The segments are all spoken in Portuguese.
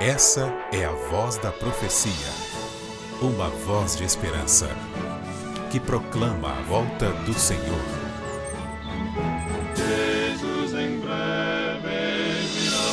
Essa é a voz da profecia, uma voz de esperança, que proclama a volta do Senhor. Jesus em breve virá.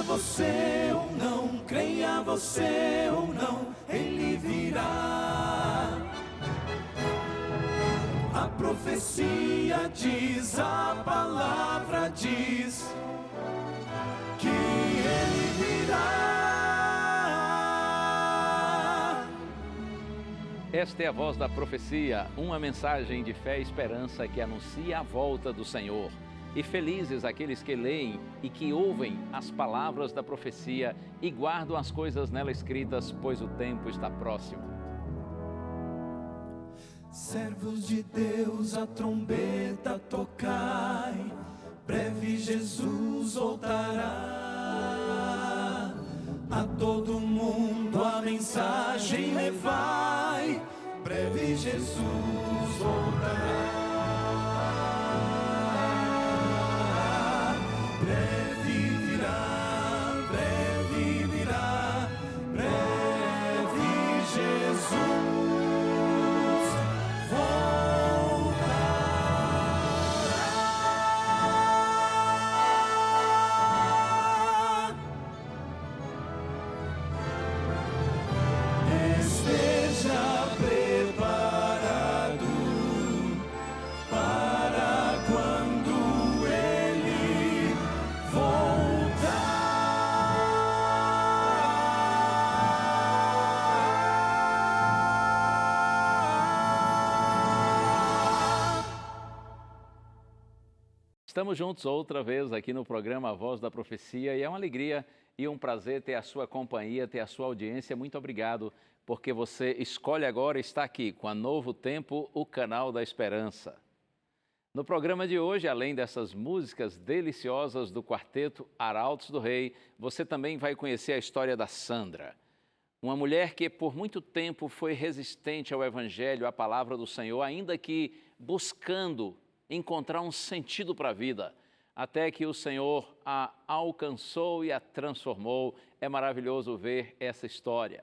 Você ou não, creia você ou não, ele virá. A profecia diz, a palavra diz que ele virá. Esta é a voz da profecia, uma mensagem de fé e esperança que anuncia a volta do Senhor. E felizes aqueles que leem e que ouvem as palavras da profecia e guardam as coisas nela escritas, pois o tempo está próximo. Servos de Deus, a trombeta tocai, breve Jesus voltará. A todo mundo a mensagem levai, breve Jesus voltará. Estamos juntos outra vez aqui no programa A Voz da Profecia e é uma alegria e um prazer ter a sua companhia, ter a sua audiência. Muito obrigado porque você escolhe agora estar aqui com a Novo Tempo, o canal da esperança. No programa de hoje, além dessas músicas deliciosas do quarteto Arautos do Rei, você também vai conhecer a história da Sandra. Uma mulher que por muito tempo foi resistente ao Evangelho, à palavra do Senhor, ainda que buscando encontrar um sentido para a vida, até que o Senhor a alcançou e a transformou. É maravilhoso ver essa história.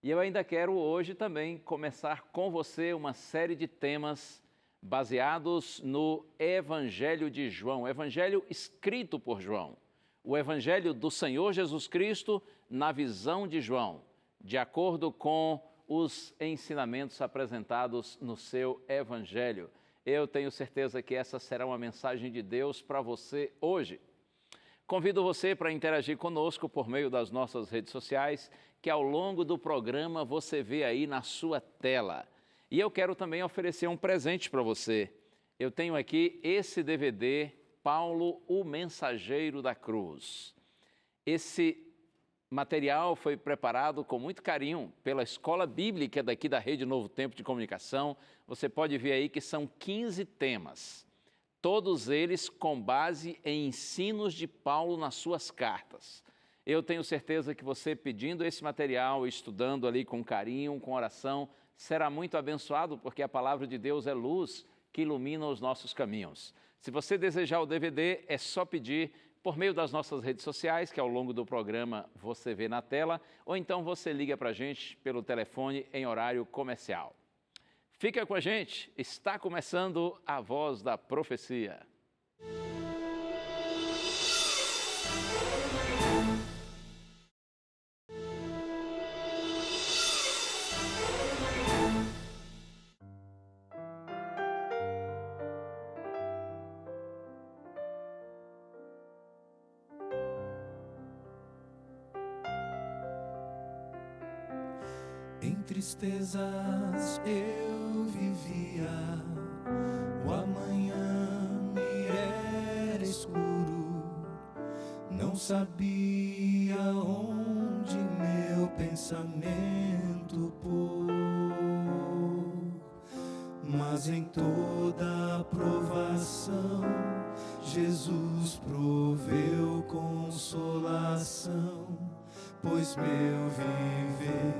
E eu ainda quero hoje também começar com você uma série de temas baseados no Evangelho de João, o Evangelho escrito por João, o Evangelho do Senhor Jesus Cristo na visão de João, de acordo com os ensinamentos apresentados no seu Evangelho. Eu tenho certeza que essa será uma mensagem de Deus para você hoje. Convido você para interagir conosco por meio das nossas redes sociais, que ao longo do programa você vê aí na sua tela. E eu quero também oferecer um presente para você. Eu tenho aqui esse DVD, Paulo, o Mensageiro da Cruz. Esse material foi preparado com muito carinho pela Escola Bíblica daqui da Rede Novo Tempo de Comunicação. Você pode ver aí que são 15 temas, todos eles com base em ensinos de Paulo nas suas cartas. Eu tenho certeza que você pedindo esse material, estudando ali com carinho, com oração, será muito abençoado, porque a palavra de Deus é luz que ilumina os nossos caminhos. Se você desejar o DVD, é só pedir por meio das nossas redes sociais, que ao longo do programa você vê na tela, ou então você liga para a gente pelo telefone em horário comercial. Fica com a gente, está começando a Voz da Profecia. Em tristezas eu vivia, o amanhã me era escuro, não sabia onde meu pensamento pôr, mas em toda a provação Jesus proveu consolação, pois meu viver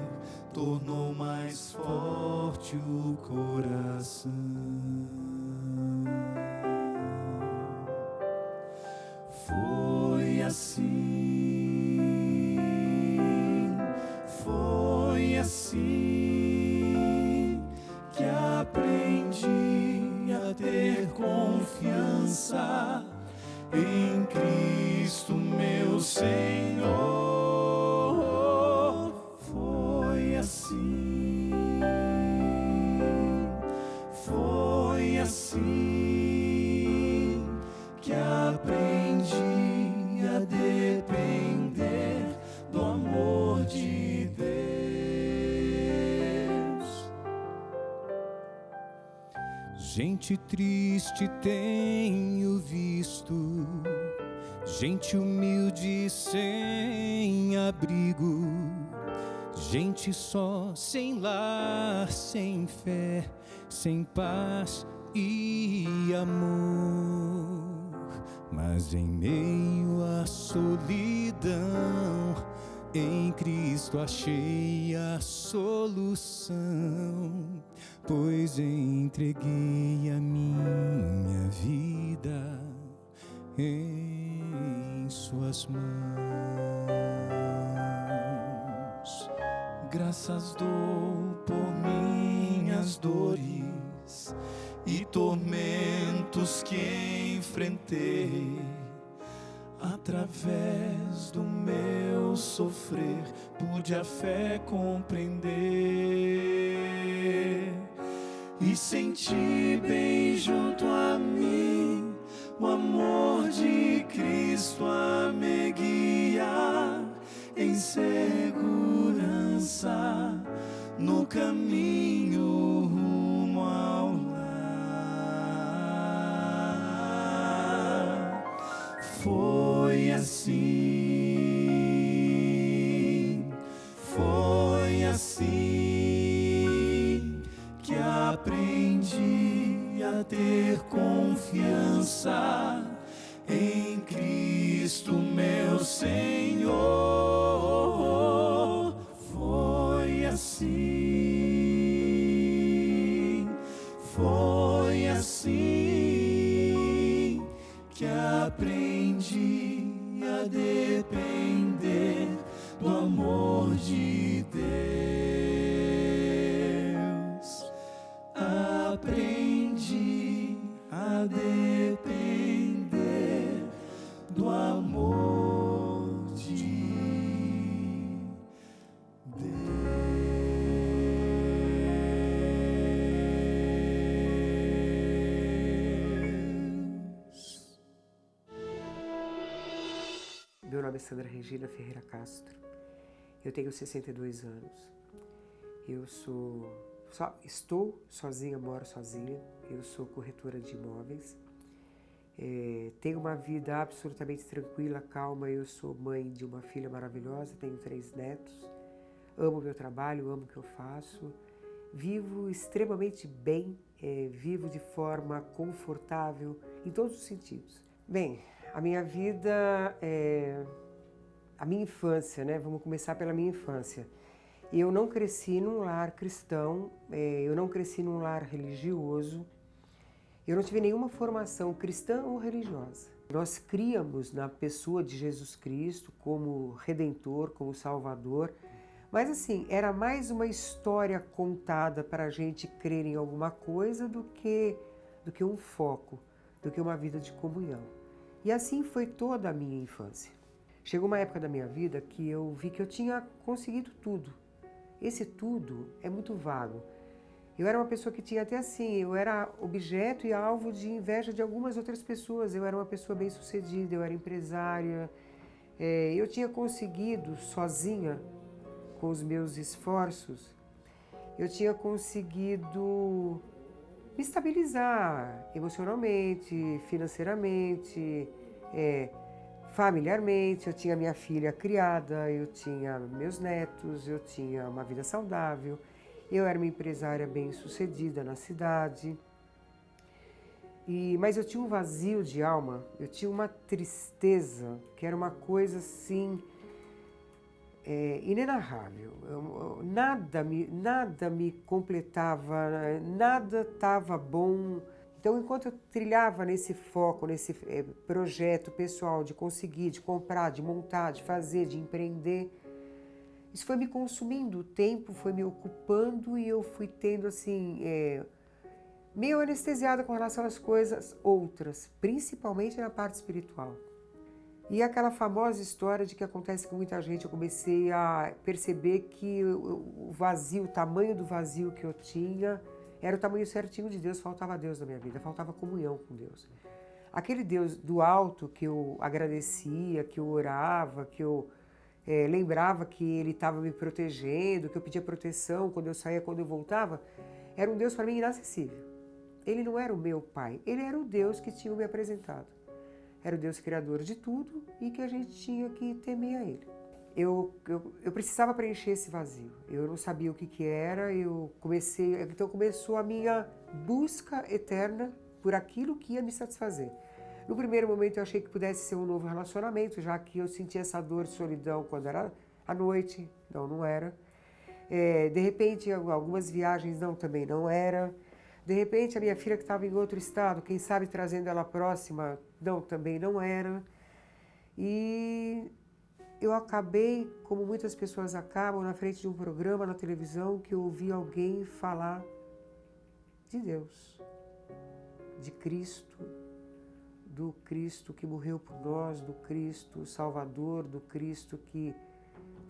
tornou mais forte o coração. Foi assim que aprendi a ter confiança em Cristo meu Senhor. Foi assim que aprendi a depender do amor de Deus. Gente triste tenho visto, gente humilde sem abrigo, gente só, sem lar, sem fé, sem paz e amor. Mas em meio à solidão, em Cristo achei a solução, pois entreguei a minha vida em suas mãos. Graças dou por minhas dores e tormentos que enfrentei. Através do meu sofrer, pude a fé compreender e senti bem junto a mim o amor de Cristo a me guiar em segurança no caminho rumo ao lar. Foi assim que aprendi a ter confiança em Cristo meu Senhor. Foi assim que aprendi a depender do amor de Deus. Aprendi a depender do amor de Deus. Meu nome é Sandra Regina Ferreira Castro, eu tenho 62 anos, estou sozinha, moro sozinha, eu sou corretora de imóveis, tenho uma vida absolutamente tranquila, calma, eu sou mãe de uma filha maravilhosa, tenho 3 netos, amo meu trabalho, amo o que eu faço, vivo extremamente bem, vivo de forma confortável em todos os sentidos. Bem, a minha vida, a minha infância, né? Vamos começar pela minha infância. Eu não cresci num lar cristão, eu não cresci num lar religioso, eu não tive nenhuma formação cristã ou religiosa. Nós criamos na pessoa de Jesus Cristo como Redentor, como Salvador, mas assim, era mais uma história contada para a gente crer em alguma coisa do que um foco, do que uma vida de comunhão. E assim foi toda a minha infância. Chegou uma época da minha vida que eu vi que eu tinha conseguido tudo. Esse tudo é muito vago. Eu era uma pessoa que tinha até assim, eu era objeto e alvo de inveja de algumas outras pessoas. Eu era uma pessoa bem-sucedida, eu era empresária. Eu tinha conseguido sozinha, com os meus esforços, eu tinha conseguido me estabilizar emocionalmente, financeiramente, familiarmente. Eu tinha minha filha criada, eu tinha meus netos, eu tinha uma vida saudável, eu era uma empresária bem-sucedida na cidade. Mas eu tinha um vazio de alma, eu tinha uma tristeza, que era uma coisa assim, inenarrável. Nada me completava, nada estava bom. Então, enquanto eu trilhava nesse foco, nesse projeto pessoal de conseguir, de comprar, de montar, de fazer, de empreender, isso foi me consumindo, o tempo foi me ocupando e eu fui tendo assim, meio anestesiada com relação às coisas outras, principalmente na parte espiritual. E aquela famosa história de que acontece com muita gente, eu comecei a perceber que o vazio, o tamanho do vazio que eu tinha, era o tamanho certinho de Deus, faltava Deus na minha vida, faltava comunhão com Deus. Aquele Deus do alto que eu agradecia, que eu orava, que eu lembrava que Ele estava me protegendo, que eu pedia proteção quando eu saía, quando eu voltava, era um Deus para mim inacessível. Ele não era o meu pai, Ele era o Deus que tinha me apresentado. Era o Deus criador de tudo e que a gente tinha que temer a Ele. Eu precisava preencher esse vazio. Eu não sabia o que era, então começou a minha busca eterna por aquilo que ia me satisfazer. No primeiro momento eu achei que pudesse ser um novo relacionamento, já que eu sentia essa dor de solidão quando era à noite. Não era. De repente, algumas viagens também não era. De repente, a minha filha que estava em outro estado, quem sabe trazendo ela próxima, também não era. E eu acabei, como muitas pessoas acabam, na frente de um programa na televisão, que eu ouvi alguém falar de Deus, de Cristo, do Cristo que morreu por nós, do Cristo Salvador, do Cristo que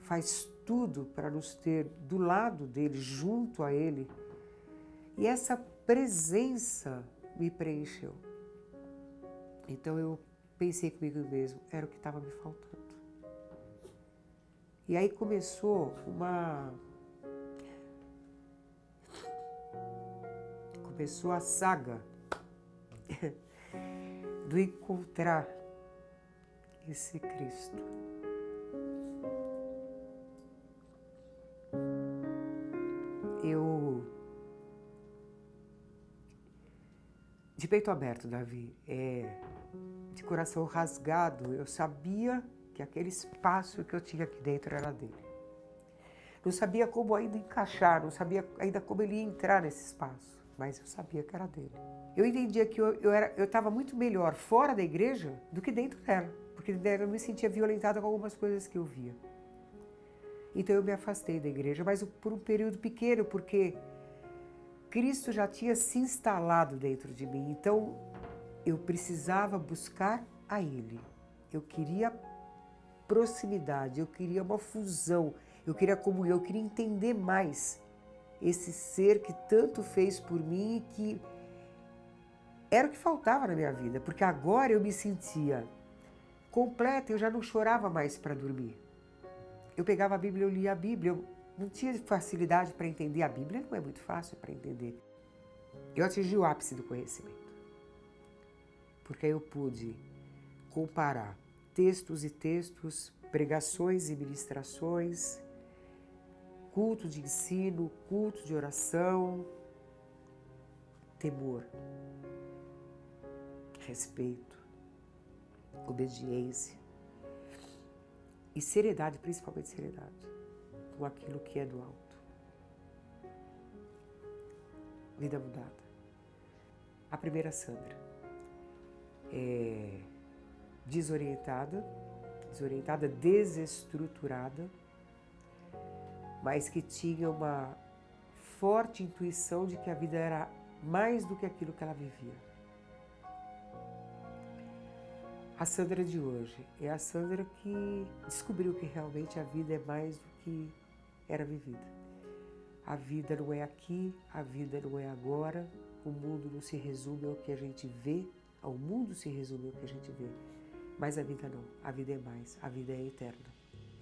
faz tudo para nos ter do lado dele, junto a ele. E essa presença me preencheu. Então eu pensei comigo mesmo, era o que estava me faltando. E aí começou a saga do encontrar esse Cristo. De peito aberto, Davi, de coração rasgado, eu sabia que aquele espaço que eu tinha aqui dentro era dele. Não sabia como ainda encaixar, não sabia ainda como ele ia entrar nesse espaço, mas eu sabia que era dele. Eu entendia que eu estava muito melhor fora da igreja do que dentro dela, porque eu me sentia violentada com algumas coisas que eu via. Então eu me afastei da igreja, mas por um período pequeno, porque Cristo já tinha se instalado dentro de mim, então eu precisava buscar a Ele. Eu queria proximidade, eu queria uma fusão, eu queria comunhão, eu queria entender mais esse ser que tanto fez por mim e que era o que faltava na minha vida, porque agora eu me sentia completa, eu já não chorava mais para dormir. Eu pegava a Bíblia, eu lia a Bíblia, eu não tinha facilidade para entender a Bíblia, não é muito fácil para entender. Eu atingi o ápice do conhecimento, porque aí eu pude comparar textos e textos, pregações e ministrações, culto de ensino, culto de oração, temor, respeito, obediência e seriedade, principalmente seriedade, com aquilo que é do alto. Vida mudada. A primeira Sandra é desorientada, desestruturada, mas que tinha uma forte intuição de que a vida era mais do que aquilo que ela vivia. A Sandra de hoje é a Sandra que descobriu que realmente a vida é mais do que era vivida. A vida não é aqui, a vida não é agora, o mundo não se resume ao que a gente vê, ao mundo se resume ao que a gente vê, mas a vida não, a vida é mais, a vida é eterna,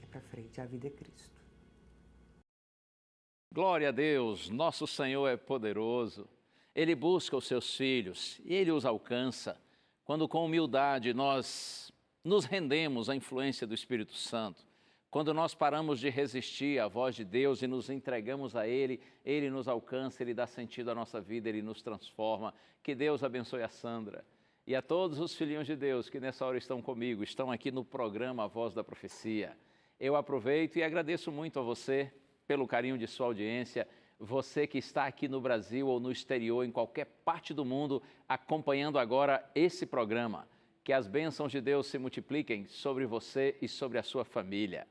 é para frente, a vida é Cristo. Glória a Deus, nosso Senhor é poderoso. Ele busca os seus filhos e Ele os alcança quando com humildade nós nos rendemos à influência do Espírito Santo. Quando nós paramos de resistir à voz de Deus e nos entregamos a Ele, Ele nos alcança, Ele dá sentido à nossa vida, Ele nos transforma. Que Deus abençoe a Sandra e a todos os filhinhos de Deus que nessa hora estão comigo, estão aqui no programa A Voz da Profecia. Eu aproveito e agradeço muito a você pelo carinho de sua audiência, você que está aqui no Brasil ou no exterior, em qualquer parte do mundo, acompanhando agora esse programa. Que as bênçãos de Deus se multipliquem sobre você e sobre a sua família.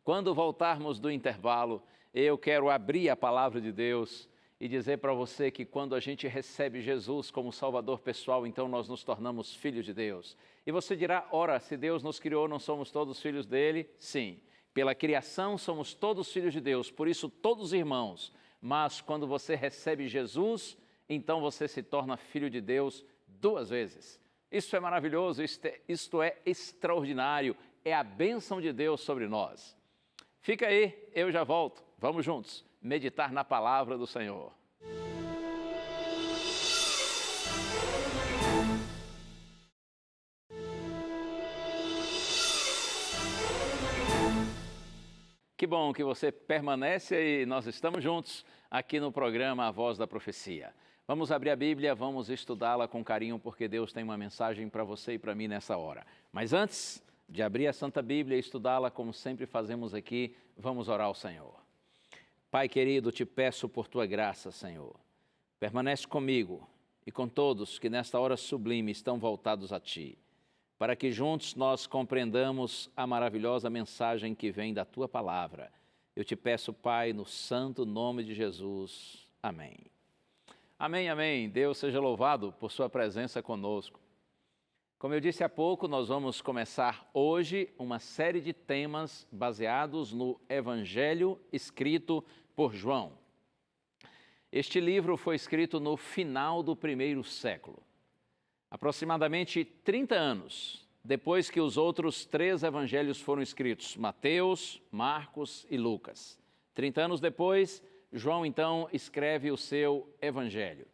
Quando voltarmos do intervalo, eu quero abrir a palavra de Deus e dizer para você que quando a gente recebe Jesus como Salvador pessoal, então nós nos tornamos filhos de Deus. E você dirá, ora, se Deus nos criou, não somos todos filhos dele? Sim. Pela criação somos todos filhos de Deus, por isso todos irmãos. Mas quando você recebe Jesus, então você se torna filho de Deus duas vezes. Isso é maravilhoso, isto é extraordinário, é a bênção de Deus sobre nós. Fica aí, eu já volto. Vamos juntos meditar na palavra do Senhor. Que bom que você permanece e nós estamos juntos aqui no programa A Voz da Profecia. Vamos abrir a Bíblia, vamos estudá-la com carinho, porque Deus tem uma mensagem para você e para mim nessa hora. Mas antes de abrir a Santa Bíblia e estudá-la, como sempre fazemos aqui, vamos orar ao Senhor. Pai querido, te peço por tua graça, Senhor. Permanece comigo e com todos que nesta hora sublime estão voltados a Ti, para que juntos nós compreendamos a maravilhosa mensagem que vem da Tua Palavra. Eu te peço, Pai, no santo nome de Jesus. Amém. Amém, amém. Deus seja louvado por sua presença conosco. Como eu disse há pouco, nós vamos começar hoje uma série de temas baseados no Evangelho escrito por João. Este livro foi escrito no final do primeiro século, aproximadamente 30 anos depois que os outros 3 evangelhos foram escritos, Mateus, Marcos e Lucas. 30 anos depois, João então escreve o seu evangelho.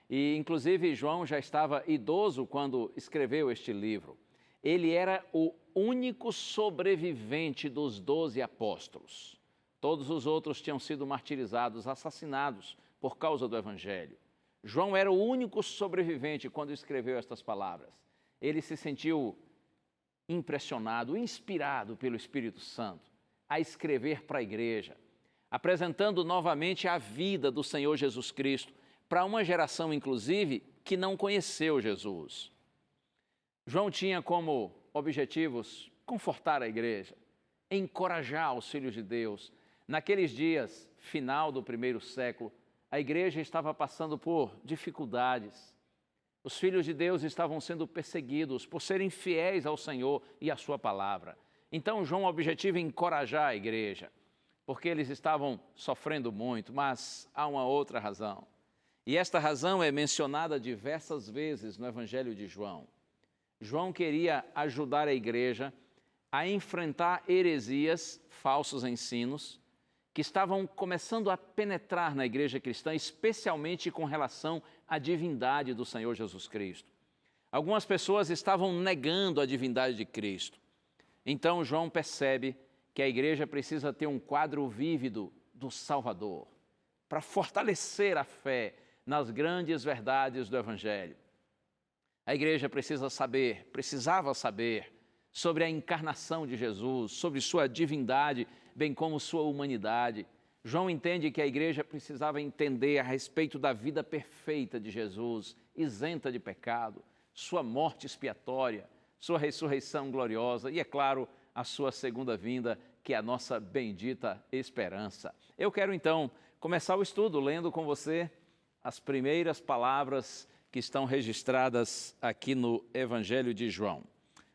E, inclusive, João já estava idoso quando escreveu este livro. Ele era o único sobrevivente dos 12 apóstolos. Todos os outros tinham sido martirizados, assassinados por causa do Evangelho. João era o único sobrevivente quando escreveu estas palavras. Ele se sentiu impressionado, inspirado pelo Espírito Santo a escrever para a igreja, apresentando novamente a vida do Senhor Jesus Cristo, para uma geração, inclusive, que não conheceu Jesus. João tinha como objetivos confortar a igreja, encorajar os filhos de Deus. Naqueles dias, final do primeiro século, a igreja estava passando por dificuldades. Os filhos de Deus estavam sendo perseguidos por serem fiéis ao Senhor e à sua palavra. Então, João objetiva encorajar a igreja, porque eles estavam sofrendo muito, mas há uma outra razão. E esta razão é mencionada diversas vezes no Evangelho de João. João queria ajudar a igreja a enfrentar heresias, falsos ensinos, que estavam começando a penetrar na igreja cristã, especialmente com relação à divindade do Senhor Jesus Cristo. Algumas pessoas estavam negando a divindade de Cristo. Então João percebe que a igreja precisa ter um quadro vívido do Salvador, para fortalecer a fé nas grandes verdades do Evangelho. A igreja precisava saber sobre a encarnação de Jesus, sobre sua divindade, bem como sua humanidade. João entende que a igreja precisava entender a respeito da vida perfeita de Jesus, isenta de pecado, sua morte expiatória, sua ressurreição gloriosa e, é claro, a sua segunda vinda, que é a nossa bendita esperança. Eu quero, então, começar o estudo lendo com você as primeiras palavras que estão registradas aqui no Evangelho de João.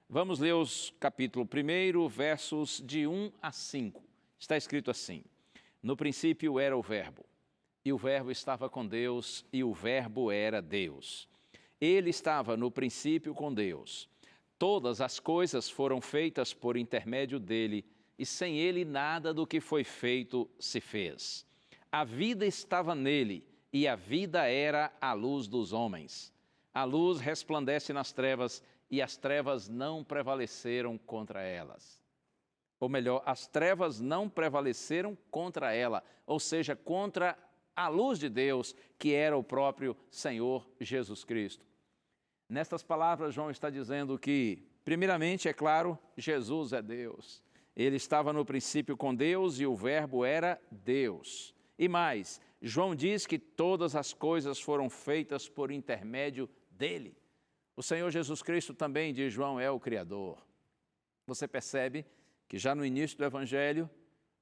Vamos ler os capítulo 1, versos de 1 a 5. Está escrito assim: No princípio era o Verbo, e o Verbo estava com Deus, e o Verbo era Deus. Ele estava no princípio com Deus. Todas as coisas foram feitas por intermédio dele, e sem ele nada do que foi feito se fez. a vida estava nele, e a vida era a luz dos homens. A luz resplandece nas trevas, e as trevas não prevaleceram contra elas. Ou melhor, as trevas não prevaleceram contra ela, ou seja, contra a luz de Deus, que era o próprio Senhor Jesus Cristo. Nestas palavras, João está dizendo que, primeiramente, é claro, Jesus é Deus. Ele estava no princípio com Deus e o Verbo era Deus. E mais, João diz que todas as coisas foram feitas por intermédio dele. O Senhor Jesus Cristo também, diz João, é o Criador. Você percebe que já no início do Evangelho,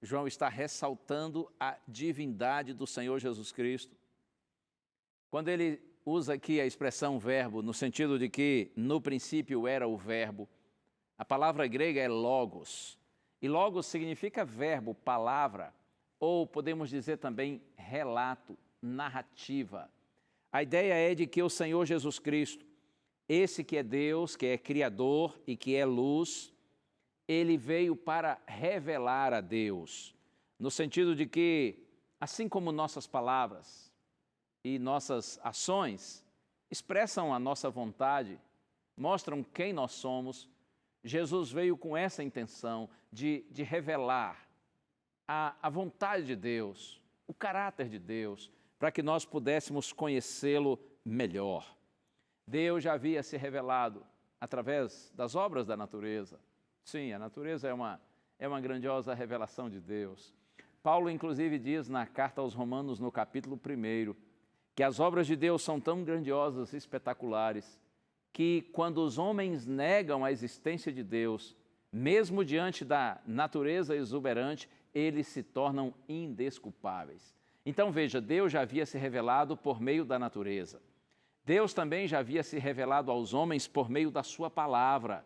João está ressaltando a divindade do Senhor Jesus Cristo. Quando ele usa aqui a expressão verbo, no sentido de que no princípio era o verbo, a palavra grega é logos. E logos significa verbo, palavra, ou podemos dizer também relato, narrativa. A ideia é de que o Senhor Jesus Cristo, esse que é Deus, que é Criador e que é luz, ele veio para revelar a Deus, no sentido de que, assim como nossas palavras e nossas ações expressam a nossa vontade, mostram quem nós somos, Jesus veio com essa intenção de revelar a vontade de Deus, o caráter de Deus, para que nós pudéssemos conhecê-lo melhor. Deus já havia se revelado através das obras da natureza. Sim, a natureza é uma grandiosa revelação de Deus. Paulo, inclusive, diz na carta aos Romanos, no capítulo 1, que as obras de Deus são tão grandiosas e espetaculares que, quando os homens negam a existência de Deus, mesmo diante da natureza exuberante, eles se tornam indesculpáveis. Então, veja, Deus já havia se revelado por meio da natureza. Deus também já havia se revelado aos homens por meio da sua palavra,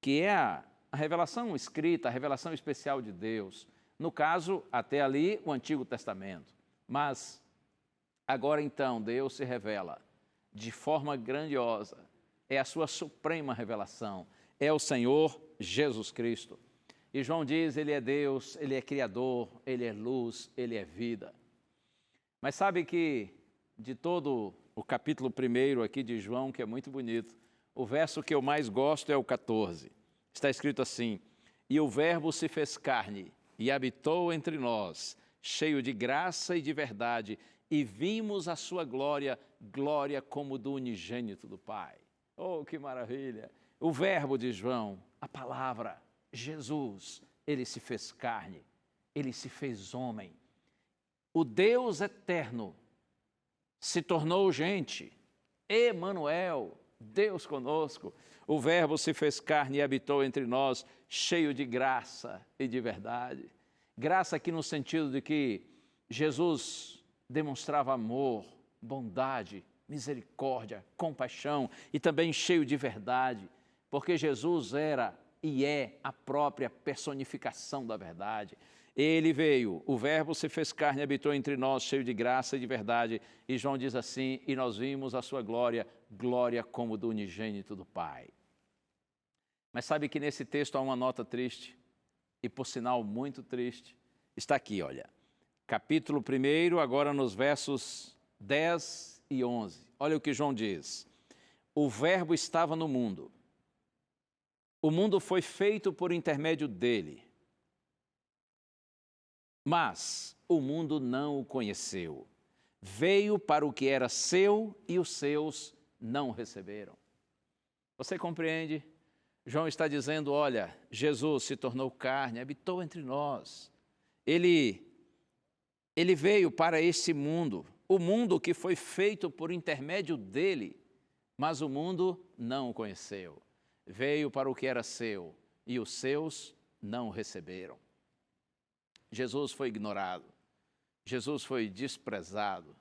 que é a revelação escrita, a revelação especial de Deus. No caso, até ali, o Antigo Testamento. Mas, agora então, Deus se revela de forma grandiosa. É a sua suprema revelação. É o Senhor Jesus Cristo. E João diz, ele é Deus, ele é Criador, ele é luz, ele é vida. Mas sabe que de todo o capítulo 1 aqui de João, que é muito bonito, o verso que eu mais gosto é o 14. Está escrito assim: e o Verbo se fez carne e habitou entre nós, cheio de graça e de verdade, e vimos a sua glória, glória como do unigênito do Pai. Oh, que maravilha! O Verbo de João, a palavra, Jesus, ele se fez carne, ele se fez homem. O Deus eterno se tornou gente. Emanuel, Deus conosco. O Verbo se fez carne e habitou entre nós, cheio de graça e de verdade. Graça aqui no sentido de que Jesus demonstrava amor, bondade, misericórdia, compaixão e também cheio de verdade, porque Jesus era e é a própria personificação da verdade. Ele veio, o Verbo se fez carne e habitou entre nós, cheio de graça e de verdade. E João diz assim, e nós vimos a sua glória, glória como do unigênito do Pai. Mas sabe que nesse texto há uma nota triste, e por sinal muito triste. Está aqui, olha, capítulo 1, agora nos versos 10 e 11. Olha o que João diz. O Verbo estava no mundo. O mundo foi feito por intermédio dele. Mas o mundo não o conheceu. Veio para o que era seu e os seus não o receberam. Você compreende? João está dizendo, olha, Jesus se tornou carne, habitou entre nós. Ele veio para esse mundo, o mundo que foi feito por intermédio dele, mas o mundo não o conheceu. Veio para o que era seu e os seus não o receberam. Jesus foi ignorado, Jesus foi desprezado,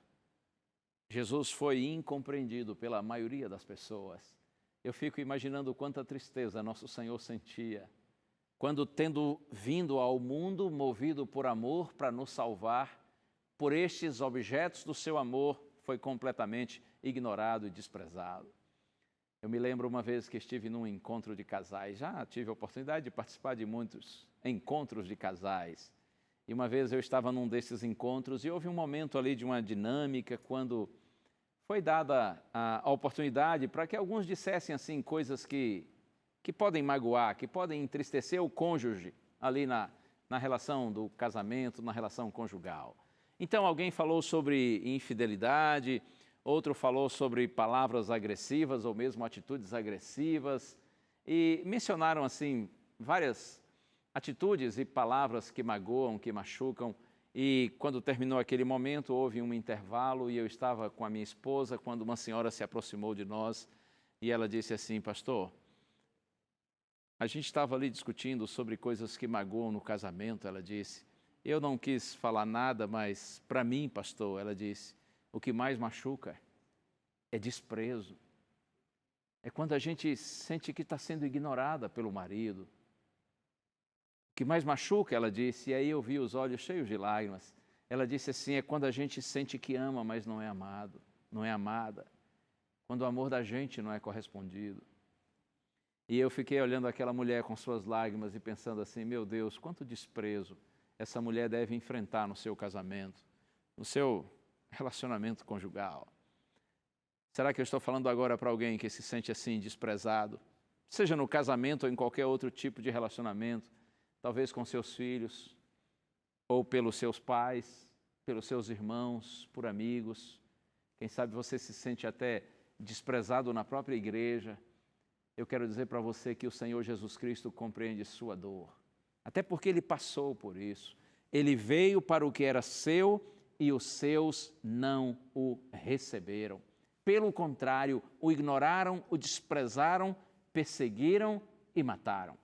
Jesus foi incompreendido pela maioria das pessoas. Eu fico imaginando quanta tristeza nosso Senhor sentia quando, tendo vindo ao mundo movido por amor para nos salvar, por estes objetos do seu amor, foi completamente ignorado e desprezado. Eu me lembro uma vez que estive num encontro de casais, já tive a oportunidade de participar de muitos encontros de casais, E uma vez eu estava num desses encontros e houve um momento ali de uma dinâmica quando foi dada a oportunidade para que alguns dissessem assim coisas que podem magoar, que podem entristecer o cônjuge ali na relação do casamento, na relação conjugal. Então alguém falou sobre infidelidade, outro falou sobre palavras agressivas ou mesmo atitudes agressivas e mencionaram assim várias atitudes e palavras que magoam, que machucam. E quando terminou aquele momento, houve um intervalo e eu estava com a minha esposa quando uma senhora se aproximou de nós e ela disse assim: pastor, a gente estava ali discutindo sobre coisas que magoam no casamento, ela disse. Eu não quis falar nada, mas para mim, pastor, ela disse, o que mais machuca é desprezo. É quando a gente sente que está sendo ignorada pelo marido. O que mais machuca, ela disse, e aí eu vi os olhos cheios de lágrimas. Ela disse assim, é quando a gente sente que ama, mas não é amado, não é amada. Quando o amor da gente não é correspondido. E eu fiquei olhando aquela mulher com suas lágrimas e pensando assim, meu Deus, quanto desprezo essa mulher deve enfrentar no seu casamento, no seu relacionamento conjugal. Será que eu estou falando agora para alguém que se sente assim desprezado? Seja no casamento ou em qualquer outro tipo de relacionamento, talvez com seus filhos, ou pelos seus pais, pelos seus irmãos, por amigos. Quem sabe você se sente até desprezado na própria igreja. Eu quero dizer para você que o Senhor Jesus Cristo compreende sua dor. Até porque Ele passou por isso. Ele veio para o que era seu e os seus não o receberam. Pelo contrário, o ignoraram, o desprezaram, perseguiram e mataram.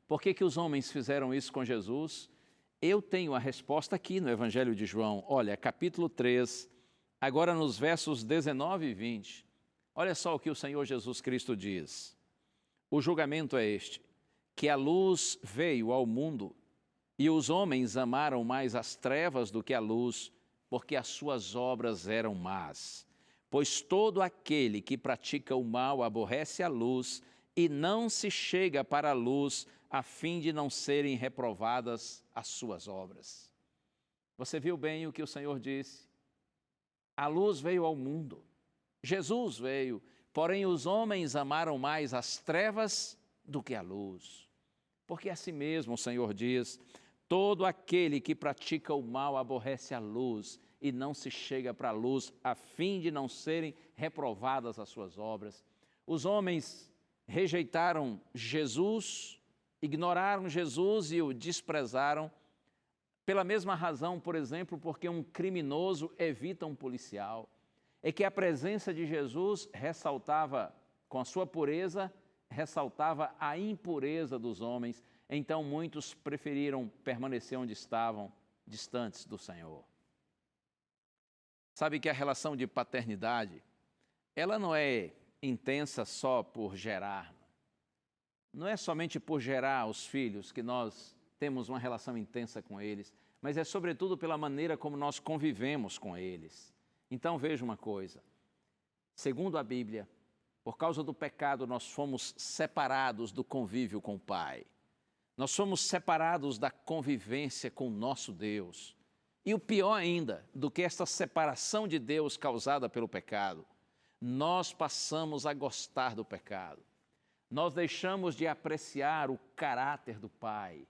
Por que os homens fizeram isso com Jesus? Eu tenho a resposta aqui no Evangelho de João. Olha, capítulo 3, agora nos versos 19 e 20. Olha só o que o Senhor Jesus Cristo diz. O julgamento é este, que a luz veio ao mundo e os homens amaram mais as trevas do que a luz, porque as suas obras eram más. Pois todo aquele que pratica o mal aborrece a luz e não se chega para a luz, a fim de não serem reprovadas as suas obras. Você viu bem o que o Senhor disse? A luz veio ao mundo, Jesus veio, porém os homens amaram mais as trevas do que a luz. Porque assim mesmo o Senhor diz, todo aquele que pratica o mal aborrece a luz e não se chega para a luz, a fim de não serem reprovadas as suas obras. Os homens rejeitaram Jesus, ignoraram Jesus e o desprezaram, pela mesma razão, por exemplo, porque um criminoso evita um policial. É que a presença de Jesus ressaltava, com a sua pureza, ressaltava a impureza dos homens. Então muitos preferiram permanecer onde estavam, distantes do Senhor. Sabe que a relação de paternidade, ela não é intensa só por gerar. Não é somente por gerar os filhos que nós temos uma relação intensa com eles, mas é sobretudo pela maneira como nós convivemos com eles. Então veja uma coisa, segundo a Bíblia, por causa do pecado nós fomos separados do convívio com o Pai. Nós somos separados da convivência com o nosso Deus. E o pior ainda do que esta separação de Deus causada pelo pecado, nós passamos a gostar do pecado. Nós deixamos de apreciar o caráter do Pai,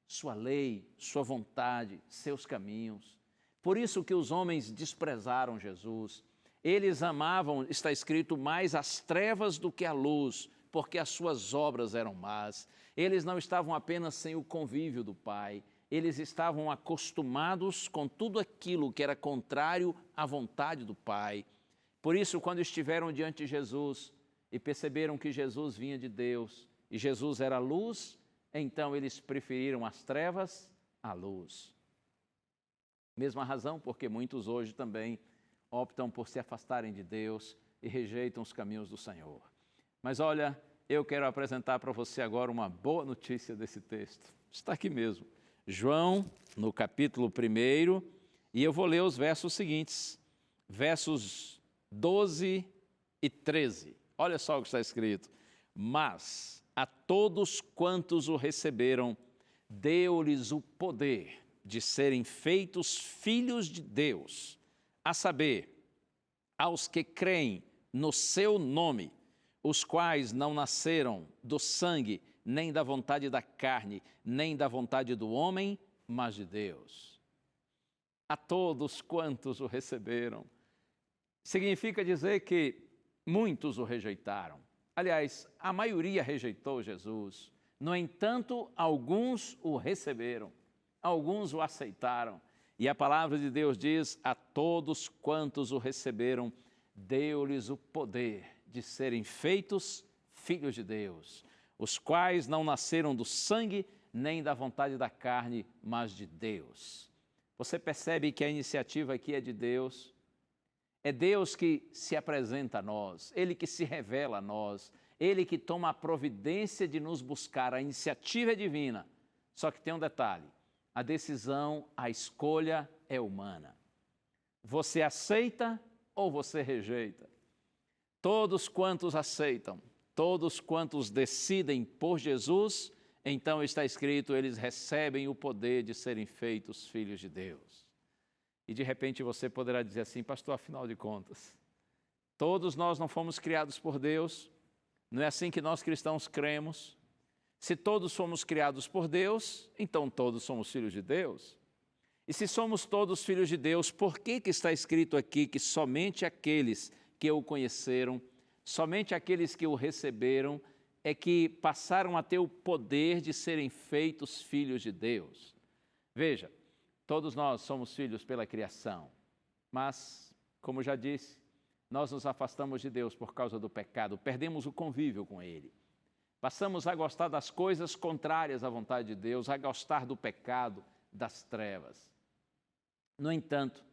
sua lei, sua vontade, seus caminhos. Por isso que os homens desprezaram Jesus. Eles amavam, está escrito, mais as trevas do que a luz, porque as suas obras eram más. Eles não estavam apenas sem o convívio do Pai, eles estavam acostumados com tudo aquilo que era contrário à vontade do Pai. Por isso, quando estiveram diante de Jesus e perceberam que Jesus vinha de Deus e Jesus era luz, então eles preferiram as trevas à luz. Mesma razão porque muitos hoje também optam por se afastarem de Deus e rejeitam os caminhos do Senhor. Mas olha, eu quero apresentar para você agora uma boa notícia desse texto. Está aqui mesmo. João, no capítulo 1, e eu vou ler os versos seguintes, versos 12 e 13. Olha só o que está escrito. Mas a todos quantos o receberam, deu-lhes o poder de serem feitos filhos de Deus, a saber, aos que creem no seu nome, os quais não nasceram do sangue, nem da vontade da carne, nem da vontade do homem, mas de Deus. A todos quantos o receberam. Significa dizer que muitos o rejeitaram. Aliás, a maioria rejeitou Jesus. No entanto, alguns o receberam, alguns o aceitaram. E a palavra de Deus diz: a todos quantos o receberam, deu-lhes o poder de serem feitos filhos de Deus, os quais não nasceram do sangue, nem da vontade da carne, mas de Deus. Você percebe que a iniciativa aqui é de Deus? É Deus que se apresenta a nós, Ele que se revela a nós, Ele que toma a providência de nos buscar, a iniciativa é divina. Só que tem um detalhe, a decisão, a escolha é humana. Você aceita ou você rejeita? Todos quantos aceitam, todos quantos decidem por Jesus, então está escrito, eles recebem o poder de serem feitos filhos de Deus. E de repente você poderá dizer assim: pastor, afinal de contas, todos nós não fomos criados por Deus, não é assim que nós cristãos cremos? Se todos fomos criados por Deus, então todos somos filhos de Deus. E se somos todos filhos de Deus, por que está escrito aqui que somente aqueles que o conheceram, somente aqueles que o receberam, é que passaram a ter o poder de serem feitos filhos de Deus? Veja, todos nós somos filhos pela criação, mas, como já disse, nós nos afastamos de Deus por causa do pecado, perdemos o convívio com Ele. Passamos a gostar das coisas contrárias à vontade de Deus, a gostar do pecado, das trevas. No entanto,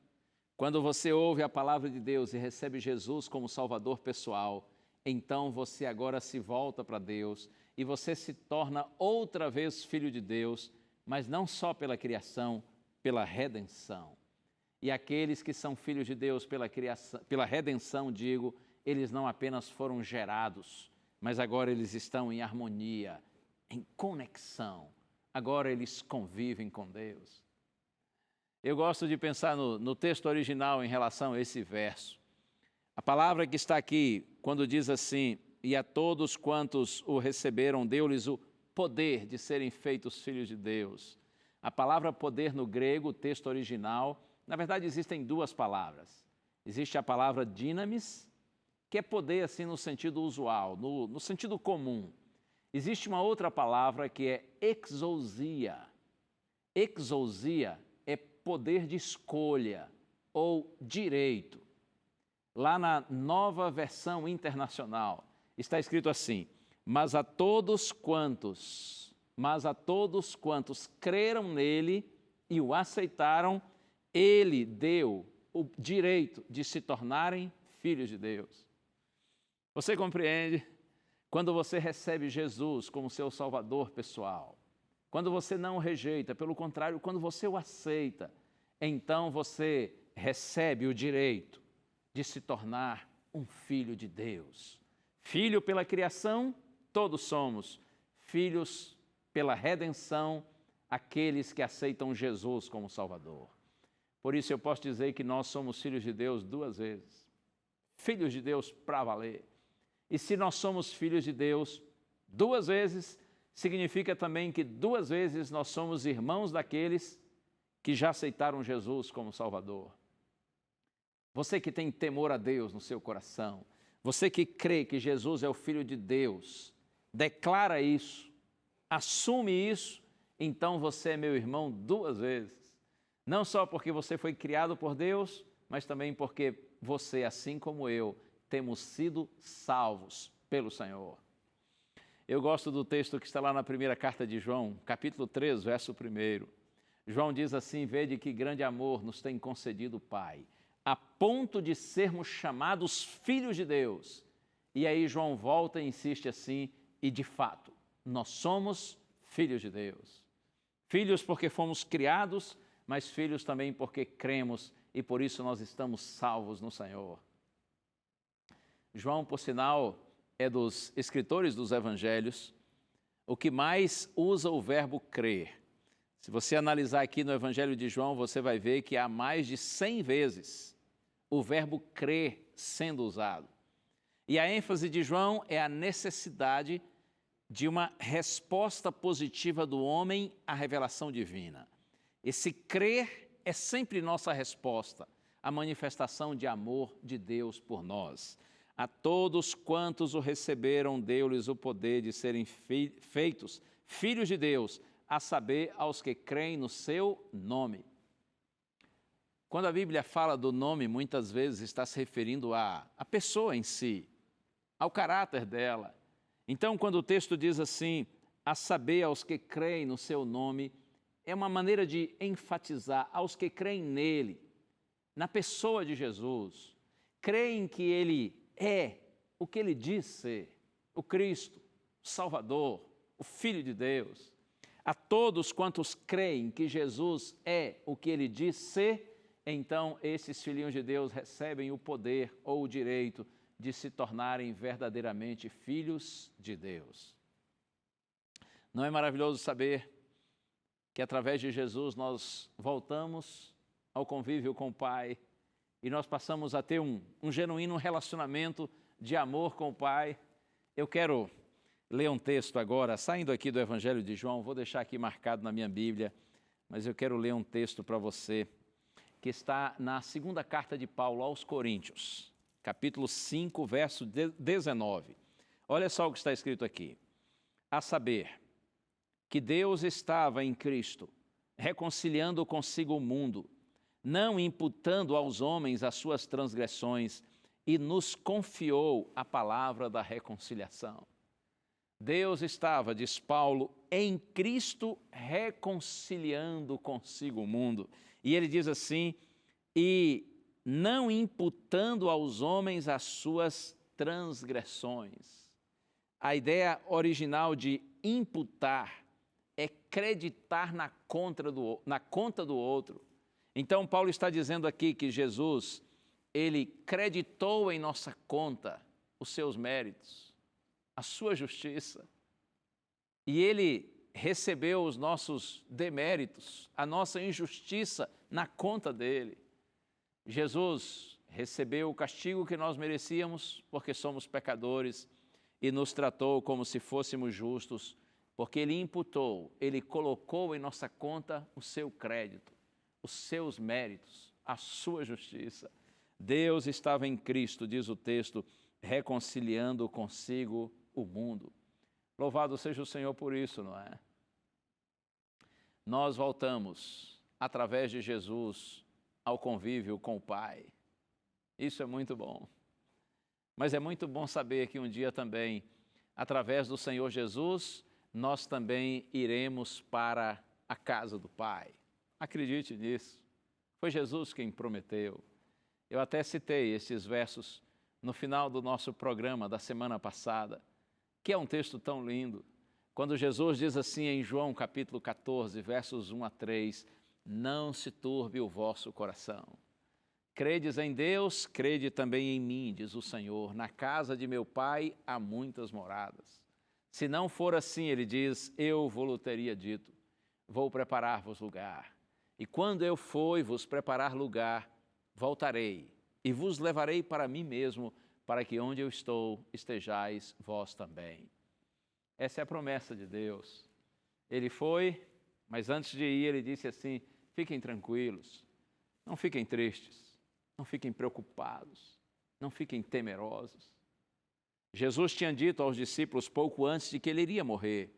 quando você ouve a palavra de Deus e recebe Jesus como Salvador pessoal, então você agora se volta para Deus e você se torna outra vez filho de Deus, mas não só pela criação, pela redenção. E aqueles que são filhos de Deus pela redenção, digo, eles não apenas foram gerados, mas agora eles estão em harmonia, em conexão. Agora eles convivem com Deus. Eu gosto de pensar no texto original em relação a esse verso. A palavra que está aqui, quando diz assim, e a todos quantos o receberam, deu-lhes o poder de serem feitos filhos de Deus. A palavra poder no grego, o texto original, na verdade existem duas palavras. Existe a palavra dynamis, que é poder assim no sentido usual, no sentido comum. Existe uma outra palavra que é exousia. Exousia é poder de escolha ou direito. Lá na Nova Versão Internacional está escrito assim: mas a todos quantos creram nele e o aceitaram, ele deu o direito de se tornarem filhos de Deus. Você compreende? Quando você recebe Jesus como seu Salvador pessoal, quando você não o rejeita, pelo contrário, quando você o aceita, então você recebe o direito de se tornar um filho de Deus. Filho pela criação, todos somos. Filhos pela redenção, aqueles que aceitam Jesus como Salvador. Por isso eu posso dizer que nós somos filhos de Deus duas vezes. Filhos de Deus para valer. E se nós somos filhos de Deus duas vezes, significa também que duas vezes nós somos irmãos daqueles que já aceitaram Jesus como Salvador. Você que tem temor a Deus no seu coração, você que crê que Jesus é o Filho de Deus, declara isso, assume isso, então você é meu irmão duas vezes. Não só porque você foi criado por Deus, mas também porque você, assim como eu, temos sido salvos pelo Senhor. Eu gosto do texto que está lá na primeira carta de João, capítulo 3, verso 1. João diz assim: vede que grande amor nos tem concedido o Pai, a ponto de sermos chamados filhos de Deus. E aí João volta e insiste assim, e de fato, nós somos filhos de Deus. Filhos porque fomos criados, mas filhos também porque cremos e por isso nós estamos salvos no Senhor. João, por sinal, é dos escritores dos evangelhos o que mais usa o verbo crer. Se você analisar aqui no Evangelho de João, você vai ver que há mais de 100 vezes o verbo crer sendo usado. E a ênfase de João é a necessidade de uma resposta positiva do homem à revelação divina. Esse crer é sempre nossa resposta à manifestação de amor de Deus por nós. A todos quantos o receberam, deu-lhes o poder de serem feitos filhos de Deus, a saber, aos que creem no seu nome. Quando a Bíblia fala do nome, muitas vezes está se referindo à pessoa em si, ao caráter dela. Então, quando o texto diz assim, a saber, aos que creem no seu nome, é uma maneira de enfatizar aos que creem nele, na pessoa de Jesus, creem que ele é o que ele diz ser, o Cristo, o Salvador, o Filho de Deus. A todos quantos creem que Jesus é o que ele diz ser, então esses filhinhos de Deus recebem o poder ou o direito de se tornarem verdadeiramente filhos de Deus. Não é maravilhoso saber que através de Jesus nós voltamos ao convívio com o Pai e nós passamos a ter um genuíno relacionamento de amor com o Pai? Eu quero ler um texto agora, saindo aqui do Evangelho de João, vou deixar aqui marcado na minha Bíblia, mas eu quero ler um texto para você, que está na segunda carta de Paulo aos Coríntios, capítulo 5, verso 19. Olha só o que está escrito aqui. A saber, que Deus estava em Cristo, reconciliando consigo o mundo, não imputando aos homens as suas transgressões, e nos confiou a palavra da reconciliação. Deus estava, diz Paulo, em Cristo reconciliando consigo o mundo. E ele diz assim, e não imputando aos homens as suas transgressões. A ideia original de imputar é creditar na conta do outro. Então, Paulo está dizendo aqui que Jesus, ele creditou em nossa conta os seus méritos, a sua justiça, e ele recebeu os nossos deméritos, a nossa injustiça na conta dele. Jesus recebeu o castigo que nós merecíamos, porque somos pecadores, e nos tratou como se fôssemos justos, porque ele imputou, ele colocou em nossa conta o seu crédito, os seus méritos, a sua justiça. Deus estava em Cristo, diz o texto, reconciliando consigo o mundo. Louvado seja o Senhor por isso, não é? Nós voltamos, através de Jesus, ao convívio com o Pai. Isso é muito bom. Mas é muito bom saber que um dia também, através do Senhor Jesus, nós também iremos para a casa do Pai. Acredite nisso. Foi Jesus quem prometeu. Eu até citei esses versos no final do nosso programa da semana passada, que é um texto tão lindo, quando Jesus diz assim em João capítulo 14, versos 1 a 3, não se turbe o vosso coração. Credes em Deus, crede também em mim, diz o Senhor. Na casa de meu Pai há muitas moradas. Se não for assim, ele diz, eu vou-lhe teria dito, vou preparar-vos lugar. E quando eu for e vos preparar lugar, voltarei e vos levarei para mim mesmo, para que onde eu estou estejais vós também. Essa é a promessa de Deus. Ele foi, mas antes de ir ele disse assim, fiquem tranquilos, não fiquem tristes, não fiquem preocupados, não fiquem temerosos. Jesus tinha dito aos discípulos pouco antes de que ele iria morrer,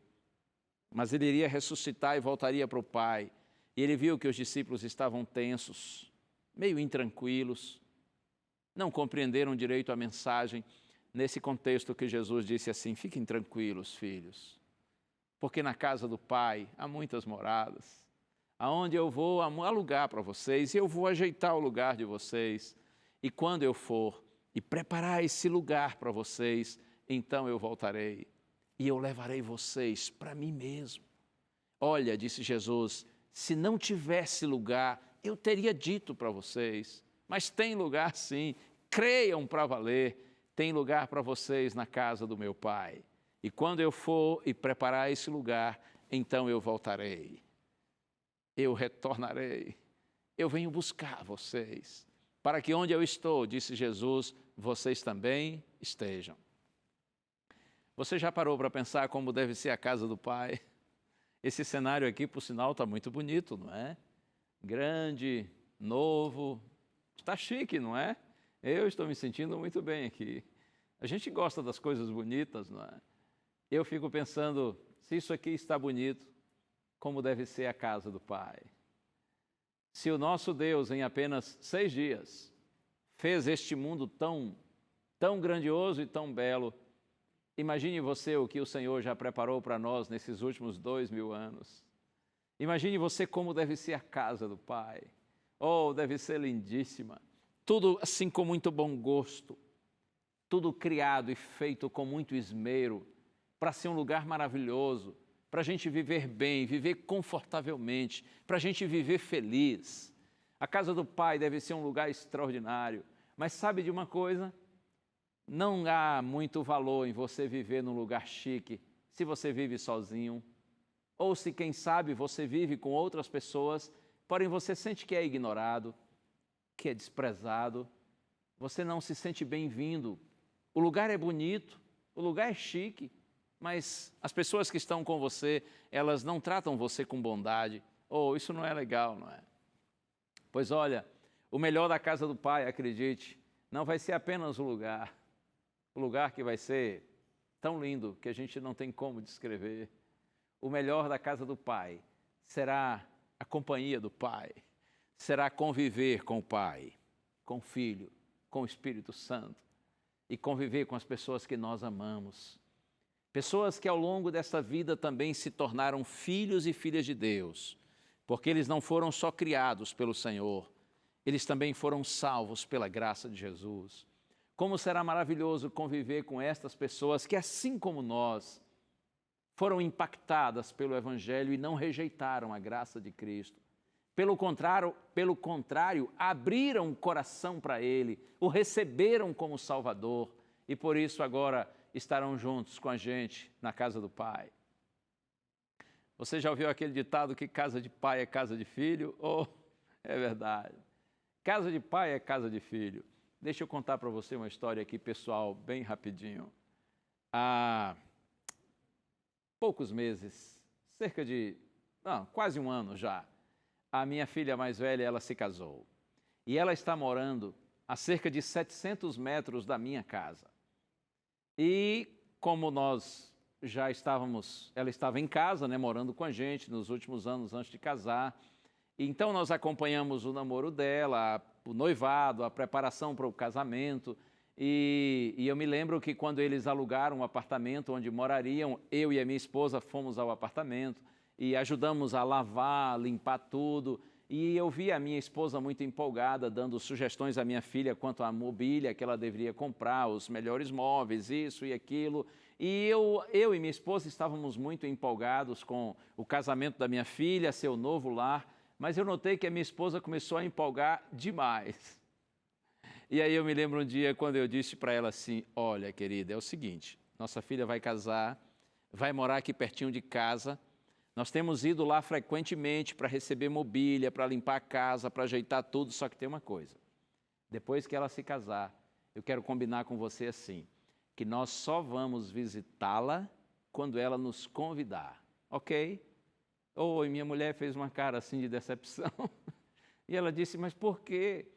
mas ele iria ressuscitar e voltaria para o Pai. E ele viu que os discípulos estavam tensos, meio intranquilos, não compreenderam direito a mensagem. Nesse contexto que Jesus disse assim, fiquem tranquilos, filhos, porque na casa do Pai há muitas moradas. Aonde eu vou, há lugar para vocês, e eu vou ajeitar o lugar de vocês. E quando eu for e preparar esse lugar para vocês, então eu voltarei e eu levarei vocês para mim mesmo. Olha, disse Jesus, se não tivesse lugar, eu teria dito para vocês, mas tem lugar sim, creiam para valer, tem lugar para vocês na casa do meu Pai. E quando eu for e preparar esse lugar, então eu voltarei. eu retornarei. Eu venho buscar vocês, para que onde eu estou, disse Jesus, vocês também estejam. Você já parou para pensar como deve ser a casa do Pai? Esse cenário aqui, por sinal, está muito bonito, não é? Grande, novo, está chique, não é? Eu estou me sentindo muito bem aqui. A gente gosta das coisas bonitas, não é? Eu fico pensando, se isso aqui está bonito, como deve ser a casa do Pai? Se o nosso Deus, em apenas 6 dias, fez este mundo tão grandioso e tão belo, imagine você o que o Senhor já preparou para nós nesses últimos 2000 anos. Imagine você como deve ser a casa do Pai. Oh, deve ser lindíssima. Tudo assim com muito bom gosto. Tudo criado e feito com muito esmero para ser um lugar maravilhoso, para a gente viver bem, viver confortavelmente, para a gente viver feliz. A casa do Pai deve ser um lugar extraordinário. Mas sabe de uma coisa? Não há muito valor em você viver num lugar chique se você vive sozinho. Ou se, quem sabe, você vive com outras pessoas, porém você sente que é ignorado, que é desprezado, você não se sente bem-vindo. O lugar é bonito, o lugar é chique, mas as pessoas que estão com você, elas não tratam você com bondade. Oh, isso não é legal, não é? Pois olha, o melhor da casa do Pai, acredite, não vai ser apenas o lugar que vai ser tão lindo que a gente não tem como descrever. O melhor da casa do Pai será a companhia do Pai, será conviver com o Pai, com o Filho, com o Espírito Santo e conviver com as pessoas que nós amamos. Pessoas que ao longo dessa vida também se tornaram filhos e filhas de Deus, porque eles não foram só criados pelo Senhor, eles também foram salvos pela graça de Jesus. Como será maravilhoso conviver com estas pessoas que, assim como nós, foram impactadas pelo Evangelho e não rejeitaram a graça de Cristo. Pelo contrário, abriram o coração para Ele, o receberam como Salvador e por isso agora estarão juntos com a gente na casa do Pai. Você já ouviu aquele ditado que casa de pai é casa de filho? Oh, é verdade. Casa de pai é casa de filho. Deixa eu contar para você uma história aqui, pessoal, bem rapidinho. Há poucos meses, quase um ano já, a minha filha mais velha, ela se casou. E ela está morando a cerca de 700 metros da minha casa. E como nós já estávamos, ela estava em casa, né, morando com a gente nos últimos anos antes de casar. Então nós acompanhamos o namoro dela, o noivado, a preparação para o casamento. E eu me lembro que quando eles alugaram um apartamento onde morariam, eu e a minha esposa fomos ao apartamento e ajudamos a lavar, limpar tudo. E eu vi a minha esposa muito empolgada, dando sugestões à minha filha quanto à mobília que ela deveria comprar, os melhores móveis, isso e aquilo. E eu e minha esposa estávamos muito empolgados com o casamento da minha filha, seu novo lar, mas eu notei que a minha esposa começou a empolgar demais. E aí eu me lembro um dia quando eu disse para ela assim, olha, querida, é o seguinte, nossa filha vai casar, vai morar aqui pertinho de casa, nós temos ido lá frequentemente para receber mobília, para limpar a casa, para ajeitar tudo, só que tem uma coisa, depois que ela se casar, eu quero combinar com você assim, que nós só vamos visitá-la quando ela nos convidar, ok? E minha mulher fez uma cara assim de decepção, e ela disse, mas por quê?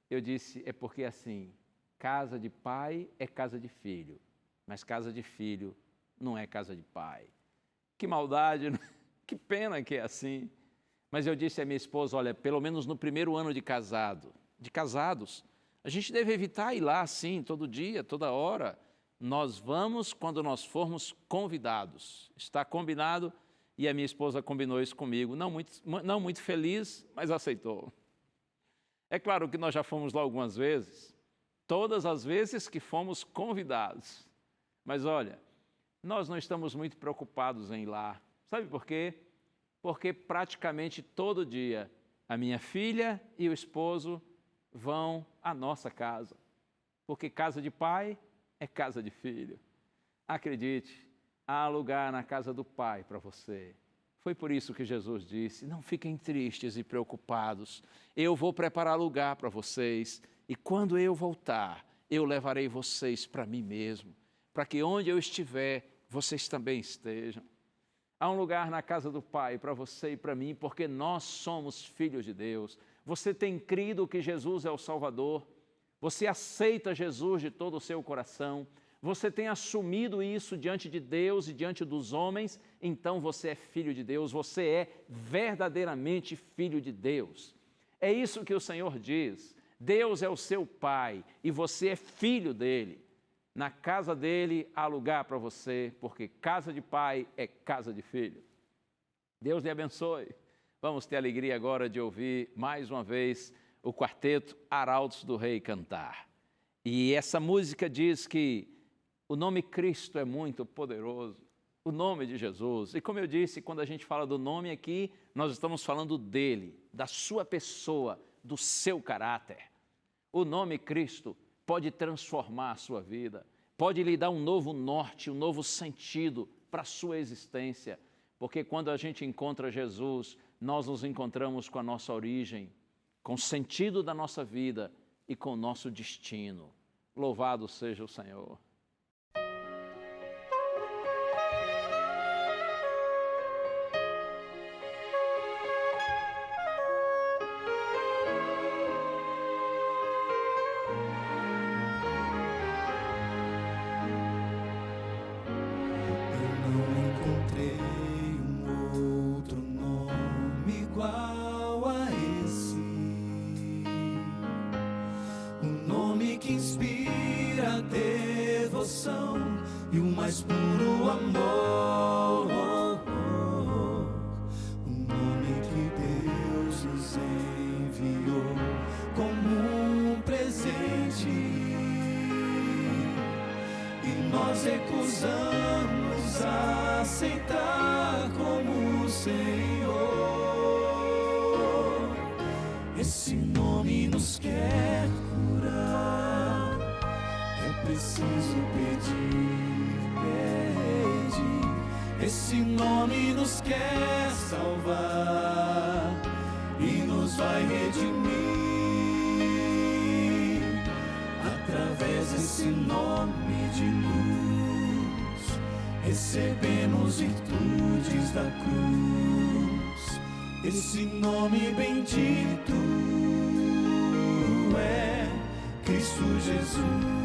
Eu disse, é porque assim, casa de pai é casa de filho, mas casa de filho não é casa de pai. Que maldade, que pena que é assim. Mas eu disse à minha esposa, olha, pelo menos no primeiro ano de casados, a gente deve evitar ir lá assim, todo dia, toda hora. Nós vamos quando nós formos convidados. Está combinado? E a minha esposa combinou isso comigo. Não muito feliz, mas aceitou. É claro que nós já fomos lá algumas vezes, todas as vezes que fomos convidados. Mas olha, nós não estamos muito preocupados em ir lá. Sabe por quê? Porque praticamente todo dia a minha filha e o esposo vão à nossa casa. Porque casa de pai é casa de filho. Acredite, há lugar na casa do Pai para você. Foi por isso que Jesus disse: não fiquem tristes e preocupados, eu vou preparar lugar para vocês, e quando eu voltar, eu levarei vocês para mim mesmo, para que onde eu estiver, vocês também estejam. Há um lugar na casa do Pai para você e para mim, porque nós somos filhos de Deus. Você tem crido que Jesus é o Salvador? Você aceita Jesus de todo o seu coração? Você tem assumido isso diante de Deus e diante dos homens? Então você é filho de Deus, você é verdadeiramente filho de Deus. É isso que o Senhor diz. Deus é o seu Pai e você é filho dele. Na casa dele há lugar para você, porque casa de pai é casa de filho. Deus lhe abençoe. Vamos ter a alegria agora de ouvir mais uma vez o quarteto Arautos do Rei cantar. E essa música diz que o nome Cristo é muito poderoso, o nome de Jesus. E como eu disse, quando a gente fala do nome aqui, nós estamos falando dele, da sua pessoa, do seu caráter. O nome Cristo pode transformar a sua vida, pode lhe dar um novo norte, um novo sentido para a sua existência, porque quando a gente encontra Jesus, nós nos encontramos com a nossa origem, com o sentido da nossa vida e com o nosso destino. Louvado seja o Senhor. E o mais puro amor, o nome que Deus nos enviou como um presente, e nós recusamos aceitar como Senhor. Esse nome nos quer curar, é preciso pedir. Esse nome nos quer salvar e nos vai redimir. Através desse nome de luz, recebemos virtudes da cruz. Esse nome bendito é Cristo Jesus.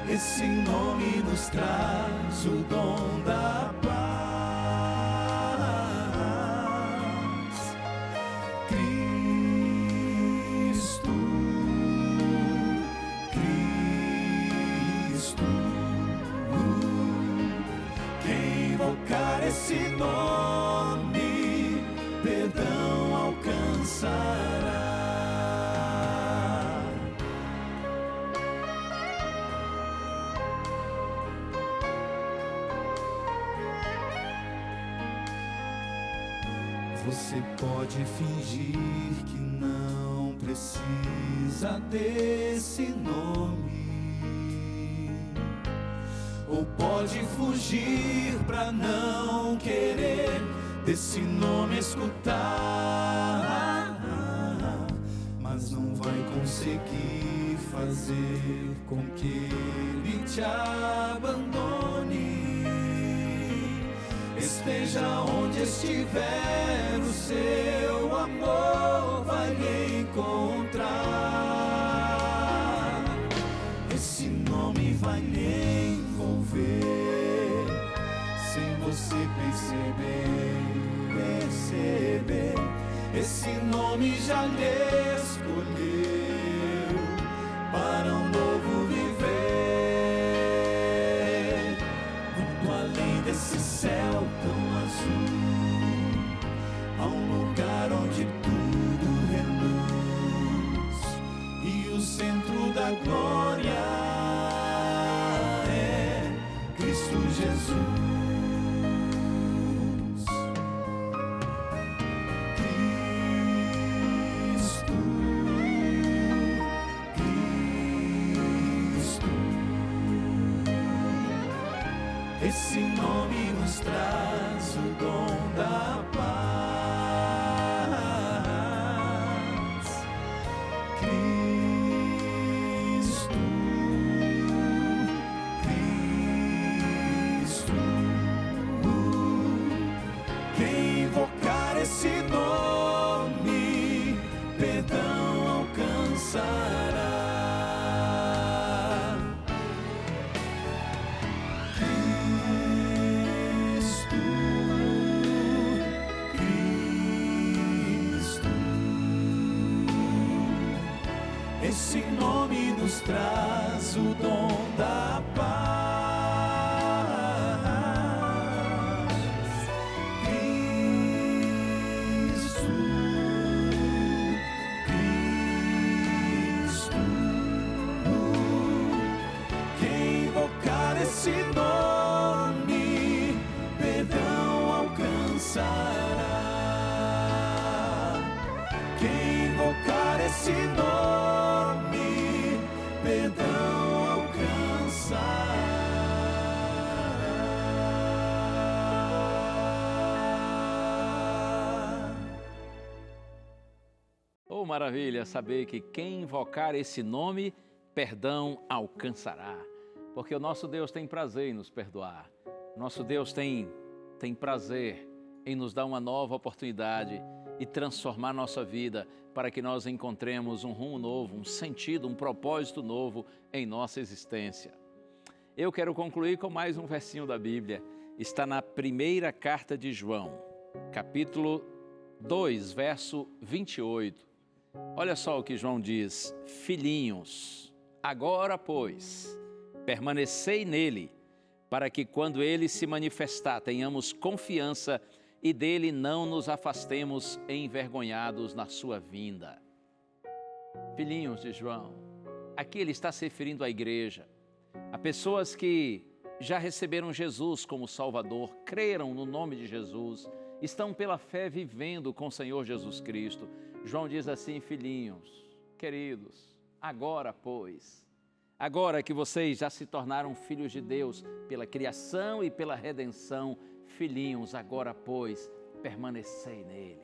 Esse nome nos traz o dom da paz. Cristo, Cristo. Quem invocar esse nome, perdão alcançará. Você pode fingir que não precisa desse nome, ou pode fugir pra não querer desse nome escutar, mas não vai conseguir fazer com que ele te abandone. Esteja onde estiver, o seu amor vai lhe encontrar. Esse nome vai lhe envolver, sem você perceber. Esse nome já lhe escolheu para um novo viver, muito além desse céu tão azul. Há um lugar onde tudo reluz, e o centro da glória é Cristo Jesus. traz o dom da paz. Cristo, Cristo, quem invocar esse nome, perdão alcançará. Esse nome nos traz o dom da paz. Cristo, Cristo, quem invocar esse nome, perdão alcançará. Quem invocar esse nome, perdão alcançará. Oh, maravilha saber que quem invocar esse nome, perdão alcançará. Porque o nosso Deus tem prazer em nos perdoar. Nosso Deus tem prazer em nos dar uma nova oportunidade e transformar nossa vida para que nós encontremos um rumo novo, um sentido, um propósito novo em nossa existência. Eu quero concluir com mais um versinho da Bíblia. Está na primeira carta de João, capítulo 2, verso 28. Olha só o que João diz: filhinhos, agora, pois, permanecei nele, para que quando ele se manifestar, tenhamos confiança e dele não nos afastemos envergonhados na sua vinda. Filhinhos de João, aqui ele está se referindo à igreja, a pessoas que já receberam Jesus como Salvador, creram no nome de Jesus, estão pela fé vivendo com o Senhor Jesus Cristo. João diz assim: filhinhos, queridos, agora, pois, agora que vocês já se tornaram filhos de Deus pela criação e pela redenção, filhinhos, agora, pois, permanecei nele.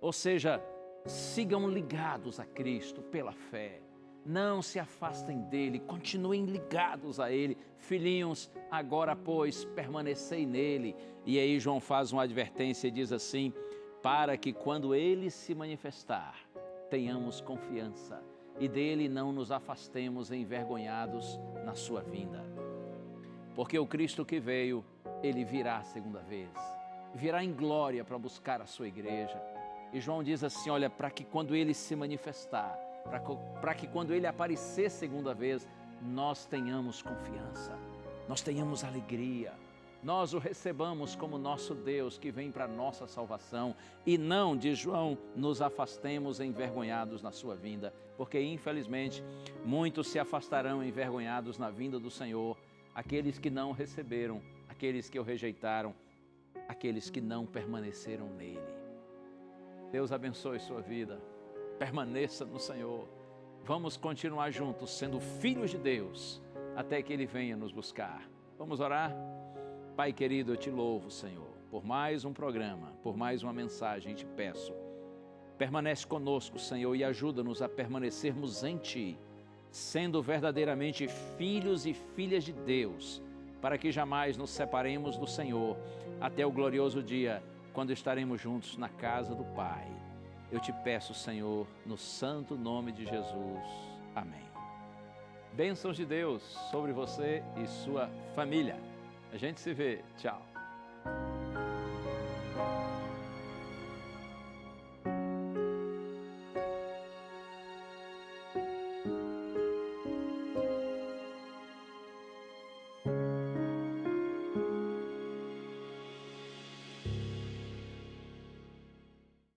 Ou seja, sigam ligados a Cristo pela fé. Não se afastem dele, continuem ligados a ele. Filhinhos, agora, pois, permanecei nele. E aí João faz uma advertência e diz assim: para que quando ele se manifestar, tenhamos confiança e dele não nos afastemos envergonhados na sua vinda. Porque o Cristo que veio, ele virá a segunda vez, virá em glória para buscar a sua igreja. E João diz assim: olha, para que quando ele se manifestar, para que quando ele aparecer segunda vez, nós tenhamos confiança, nós tenhamos alegria, nós o recebamos como nosso Deus que vem para a nossa salvação e não, diz João, nos afastemos envergonhados na sua vinda, porque infelizmente muitos se afastarão envergonhados na vinda do Senhor, aqueles que não receberam, aqueles que o rejeitaram, aqueles que não permaneceram nele. Deus abençoe sua vida, permaneça no Senhor, vamos continuar juntos sendo filhos de Deus até que ele venha nos buscar. Vamos orar? Pai querido, eu te louvo, Senhor, por mais um programa, por mais uma mensagem, te peço, permanece conosco, Senhor, e ajuda-nos a permanecermos em Ti, sendo verdadeiramente filhos e filhas de Deus, para que jamais nos separemos do Senhor, até o glorioso dia, quando estaremos juntos na casa do Pai. Eu te peço, Senhor, no santo nome de Jesus. Amém. Bênçãos de Deus sobre você e sua família. A gente se vê. Tchau.